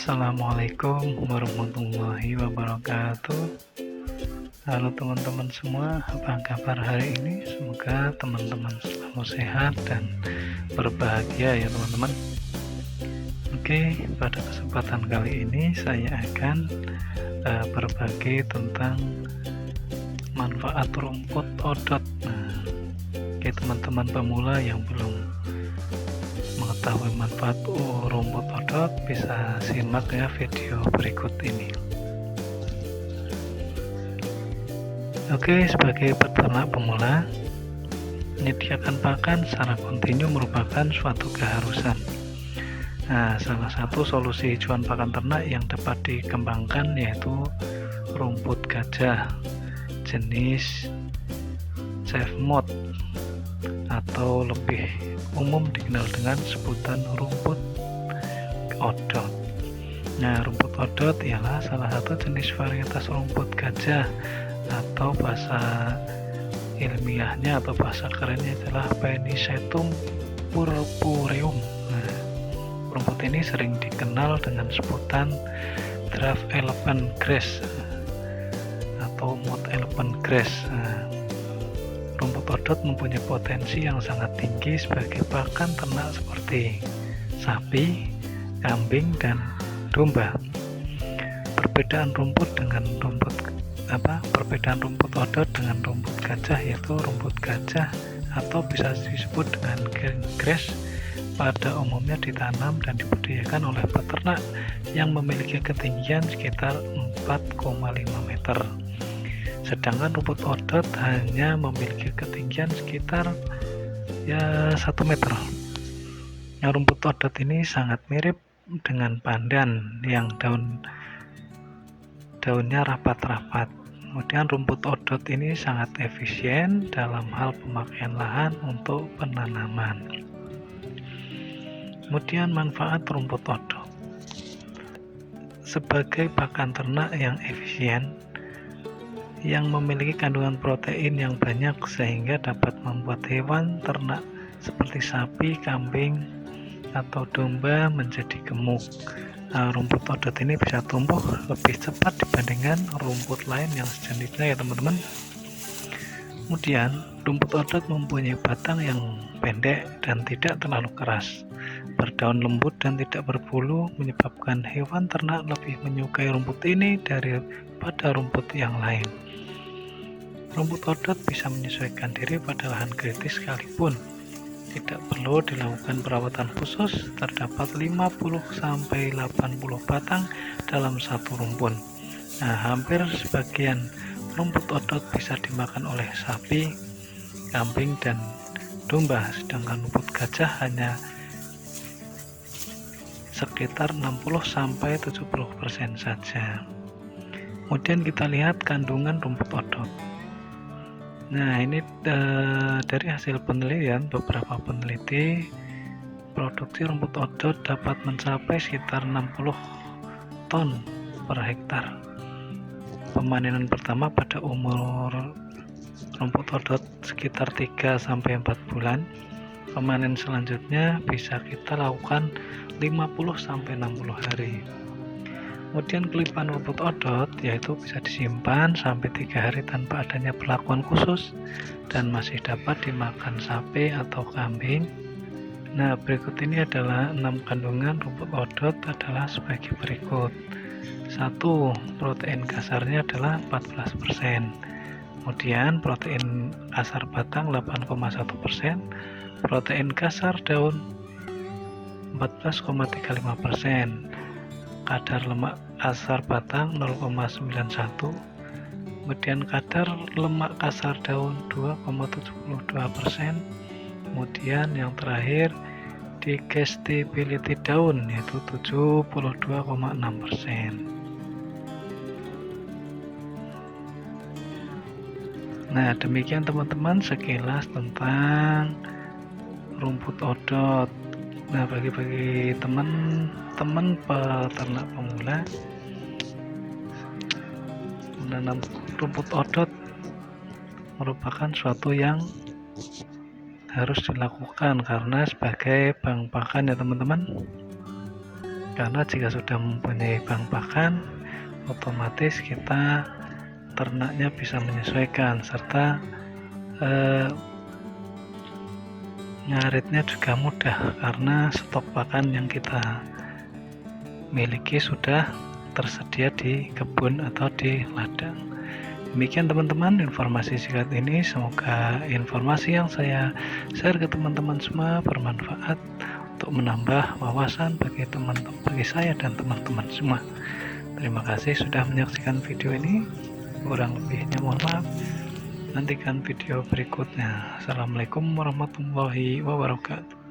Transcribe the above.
Assalamualaikum warahmatullahi wabarakatuh. Halo teman-teman semua, apa kabar hari ini? Semoga teman-teman selalu sehat dan berbahagia ya teman-teman. Oke, pada kesempatan kali ini saya akan berbagi tentang manfaat rumput odot. Oke teman-teman pemula yang belum mengetahui manfaat rumput odot, bisa simak ya video berikut ini. Oke, sebagai peternak pemula, menyediakan pakan secara kontinu merupakan suatu keharusan. Nah, salah satu solusi cuan pakan ternak yang dapat dikembangkan yaitu rumput gajah jenis Chefmod atau lebih umum dikenal dengan sebutan rumput odot. Nah, rumput odot ialah salah satu jenis varietas rumput gajah atau bahasa ilmiahnya atau bahasa kerennya adalah Penicetum purpureum. Nah, rumput ini sering dikenal dengan sebutan draft elephant grass atau mud elephant grass. Nah, rumput odot mempunyai potensi yang sangat tinggi sebagai pakan ternak seperti sapi, kambing, dan domba. Perbedaan rumput odot dengan rumput gajah yaitu rumput gajah atau bisa disebut dengan grass pada umumnya ditanam dan dibudidayakan oleh peternak yang memiliki ketinggian sekitar 4,5 meter. Sedangkan rumput odot hanya memiliki ketinggian sekitar 1 meter. Nah, rumput odot ini sangat mirip dengan pandan yang daunnya rapat-rapat. Kemudian rumput odot ini sangat efisien dalam hal pemakaian lahan untuk penanaman. Kemudian manfaat rumput odot sebagai pakan ternak yang efisien yang memiliki kandungan protein yang banyak sehingga dapat membuat hewan ternak seperti sapi, kambing, atau domba menjadi gemuk. Nah, rumput odot ini bisa tumbuh lebih cepat dibandingkan rumput lain yang sejenisnya ya teman-teman. Kemudian rumput odot mempunyai batang yang pendek dan tidak terlalu keras, berdaun lembut dan tidak berbulu, menyebabkan hewan ternak lebih menyukai rumput ini daripada rumput yang lain. Rumput odot bisa menyesuaikan diri pada lahan kritis sekalipun tidak perlu dilakukan perawatan khusus. Terdapat 50-80 batang dalam satu rumpun. Nah, hampir sebagian rumput odot bisa dimakan oleh sapi, kambing, dan domba, sedangkan rumput gajah hanya sekitar 60-70% saja. Kemudian kita lihat kandungan rumput odot. Nah, ini dari hasil penelitian, beberapa peneliti produksi rumput odot dapat mencapai sekitar 60 ton per hektar. Pemanenan pertama pada umur rumput odot sekitar 3-4 bulan. Pemanen selanjutnya bisa kita lakukan 50-60 hari. Kemudian kelimpahan rumput odot yaitu bisa disimpan sampai 3 hari tanpa adanya perlakuan khusus dan masih dapat dimakan sapi atau kambing. Nah, berikut ini adalah 6 kandungan rumput odot adalah sebagai berikut. 1. Protein kasarnya adalah 14%. Kemudian protein kasar batang 8,1%, protein kasar daun 14,35%. Kadar lemak kasar batang 0,91, kemudian kadar lemak kasar daun 2,72%, kemudian yang terakhir digestibility daun yaitu 72,6%. Nah, demikian teman-teman sekilas tentang rumput odot. Nah, bagi teman-teman peternak pemula, menanam rumput odot merupakan suatu yang harus dilakukan karena sebagai bahan pakan ya teman-teman. karena jika sudah mempunyai bank pakan, otomatis kita ternaknya bisa menyesuaikan, serta ngaritnya juga mudah karena stok pakan yang kita miliki sudah tersedia di kebun atau di ladang. Demikian teman-teman informasi singkat ini, semoga informasi yang saya share ke teman-teman semua bermanfaat untuk menambah wawasan bagi saya dan teman-teman semua. Terima kasih sudah menyaksikan video ini, kurang lebihnya mohon maaf. Nantikan video berikutnya. Assalamualaikum warahmatullahi wabarakatuh.